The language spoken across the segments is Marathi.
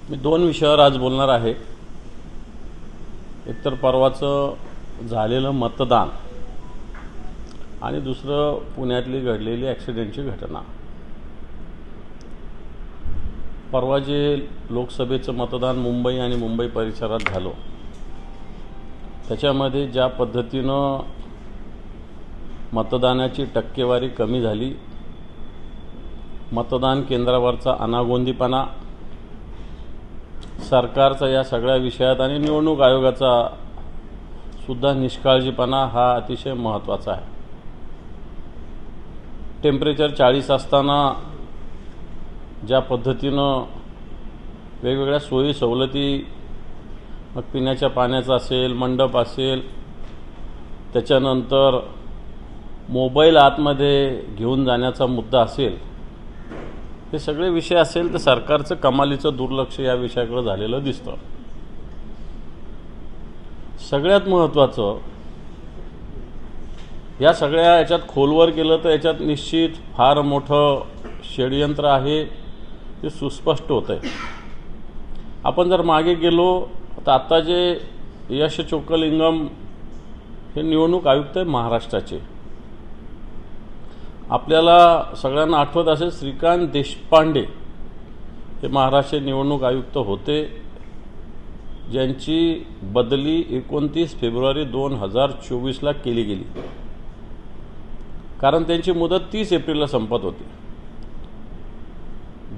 मी दोन विषयावर आज बोलणार आहे. एकतर परवाचं झालेलं मतदान आणि दुसरं पुण्यातली घडलेली ॲक्सिडेंटची घटना. परवा जे लोकसभेचं मतदान मुंबई आणि मुंबई परिसरात झालं, त्याच्यामध्ये ज्या पद्धतीनं मतदानाची टक्केवारी कमी झाली, मतदान केंद्रावरचा अनागोंदीपणा, सरकारचा या सगळ्या विषयात आणि निवडणूक आयोगाचा सुद्धा निष्काळजीपणा हा अतिशय महत्त्वाचा आहे. टेम्परेचर 40 असताना ज्या पद्धतीनं वेगवेगळ्या सोयी सवलती, मग पिण्याच्या पाण्याचा असेल, मंडप असेल, त्याच्यानंतर मोबाईल आतमध्ये घेऊन जाण्याचा मुद्दा असेल, हे सगळे विषय असेल तर सरकारचं कमालीचं दुर्लक्ष या विषयाकडे झालेलं दिसतं. सगळ्यात महत्त्वाचं, या सगळ्या याच्यात खोलवर गेलं तर याच्यात निश्चित फार मोठं षडयंत्र आहे, ते सुस्पष्ट होतं आहे. आपण जर मागे गेलो तर आता जे यश चोक्कलिंगम हे निवडणूक आयुक्त आहे महाराष्ट्राचे, आपल्याला सगळ्यांना आठवत असेल श्रीकांत देशपांडे हे महाराष्ट्र निवडणूक आयुक्त होते, ज्यांची बदली 29 फेब्रुवारी 2024ला केली गेली, कारण त्यांची मुदत 30 एप्रिलला संपत होती.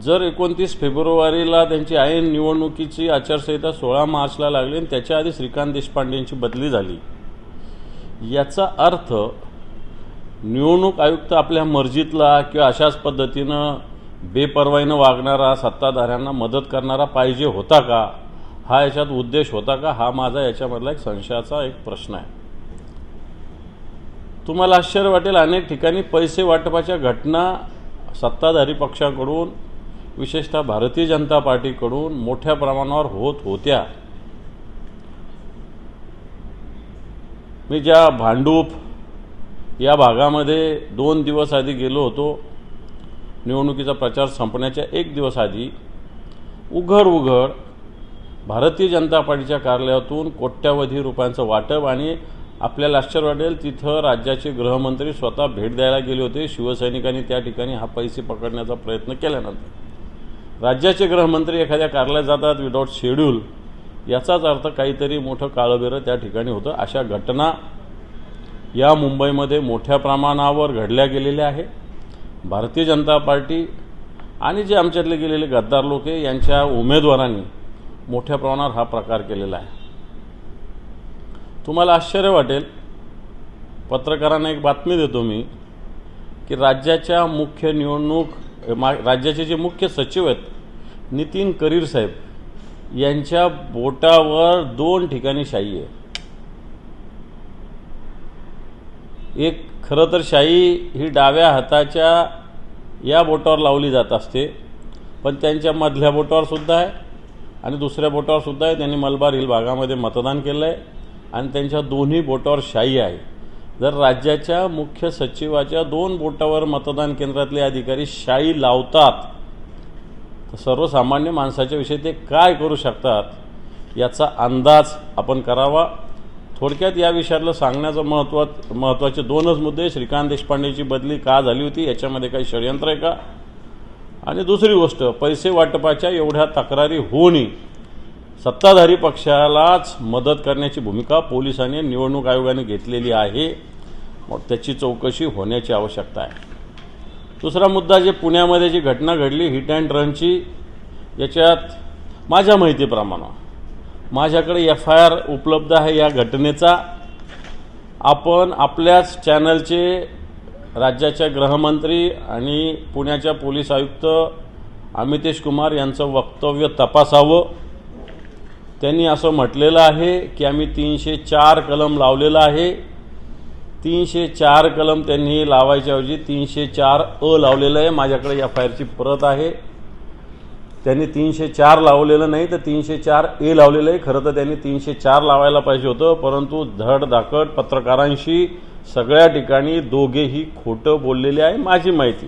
जर 29 फेब्रुवारीला त्यांची ऐन निवडणुकीची आचारसंहिता 16 मार्चला लागली आणि त्याच्या आधी श्रीकांत देशपांडेंची बदली झाली, याचा अर्थ निवडणूक आयुक्त आपल्या मर्जीतला किंवा अशाच पद्धतीनं बेपर्वाईनं वागणारा, सत्ताधाऱ्यांना मदत करणारा पाहिजे होता का, हा याच्यात उद्देश होता का, हा माझा याच्यामधला एक संशयाचा एक प्रश्न आहे. तुम्हाला आश्चर्य वाटेल, अनेक ठिकाणी पैसे वाटपाच्या घटना सत्ताधारी पक्षाकडून, विशेषतः भारतीय जनता पार्टीकडून मोठ्या प्रमाणावर होत होत्या. मी ज्या भांडूप या भागामध्ये 2 दिवस आधी गेलो होतो, निवडणुकीचा प्रचार संपण्याच्या 1 दिवस आधी उघड भारतीय जनता पार्टीच्या कार्यालयातून कोट्यावधी रुपयांचं वाटप, आणि आपल्याला आश्चर्य वाटेल तिथं राज्याचे गृहमंत्री स्वतः भेट द्यायला गेले होते. शिवसैनिकांनी त्या ठिकाणी हा पैसे पकडण्याचा प्रयत्न केल्यानंतर राज्याचे गृहमंत्री एखाद्या कार्यालयात जातात विदाऊट शेड्यूल, याचाच अर्थ काहीतरी मोठं काळबेरं त्या ठिकाणी होतं. अशा घटना या मुंबईमध्ये मोठ्या प्रमाणावर घडल्या गेलेल्या आहे. भारतीय जनता पार्टी आणि जे आमच्यातले गेलेले गद्दार लोक आहे, यांच्या उमेदवारांनी मोठ्या प्रमाणावर हा प्रकार केलेला आहे. तुम्हाला आश्चर्य वाटेल, पत्रकारांना एक बातमी देतो मी, की राज्याच्या राज्याचे जे मुख्य सचिव आहेत नितीन करीर साहेब, यांच्या बोटावर 2 ठिकाणी शाई आहे. एक खरं तर शाई ही डाव्या हाताच्या या बोटावर लावली जात असते, पण त्यांच्या मधल्या बोटावर सुद्धा आहे आणि दुसऱ्या बोटावर सुद्धा आहे. त्यांनी मलबार हिल भागामध्ये मतदान केलं आहे आणि त्यांच्या दोन्ही बोटावर शाई आहे. जर राज्याच्या मुख्य सचिवाच्या 2 बोटावर मतदान केंद्रातले अधिकारी शाई लावतात तर सर्वसामान्य माणसाच्या विषयी ते काय करू शकतात, याचा अंदाज आपण करावा. थोडक्यात या विषयातलं सांगण्याचं महत्त्वाचे 2च मुद्दे. श्रीकांत देशपांडेची बदली का झाली होती, याच्यामध्ये काही षडयंत्र आहे का, आणि दुसरी गोष्ट, पैसे वाटपाच्या एवढ्या तक्रारी होऊनही सत्ताधारी पक्षालाच मदत करण्याची भूमिका पोलिसांनी, निवडणूक आयोगाने घेतलेली आहे. मग त्याची चौकशी होण्याची आवश्यकता आहे. दुसरा मुद्दा, जे पुण्यामध्ये जी घटना घडली हिट अँड रनची, याच्यात माझ्या माहितीप्रमाणे माझ्याकडे FIR उपलब्ध आहे या घटनेचा. आपण आपल्याच चॅनलचे राज्याच्या गृहमंत्री आणि पुण्याच्या पोलीस आयुक्त अमितेश कुमार यांचं वक्तव्य तपासावं. त्यांनी असं म्हटलेलं आहे की आम्ही 304 कलम लावलेला आहे. 304 कलम त्यांनी लावायच्याऐवजी 304 लावलेलं आहे. माझ्याकडे FIRची प्रत आहे. त्यांनी 304 लावलेलं नाही तर 304 लावलेलं आहे. खरं तर त्यांनी 304 लावायला पाहिजे होतं, परंतु धडधाकट पत्रकारांशी सगळ्या ठिकाणी दोघेही खोटं बोललेले आहे माझी माहिती.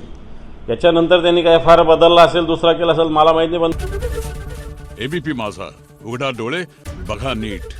याच्यानंतर त्यांनी काय FIR बदलला असेल, दुसरा केला असेल, मला माहिती नाही, पण एबीपी माझा, उघडा डोळे बघा नीट.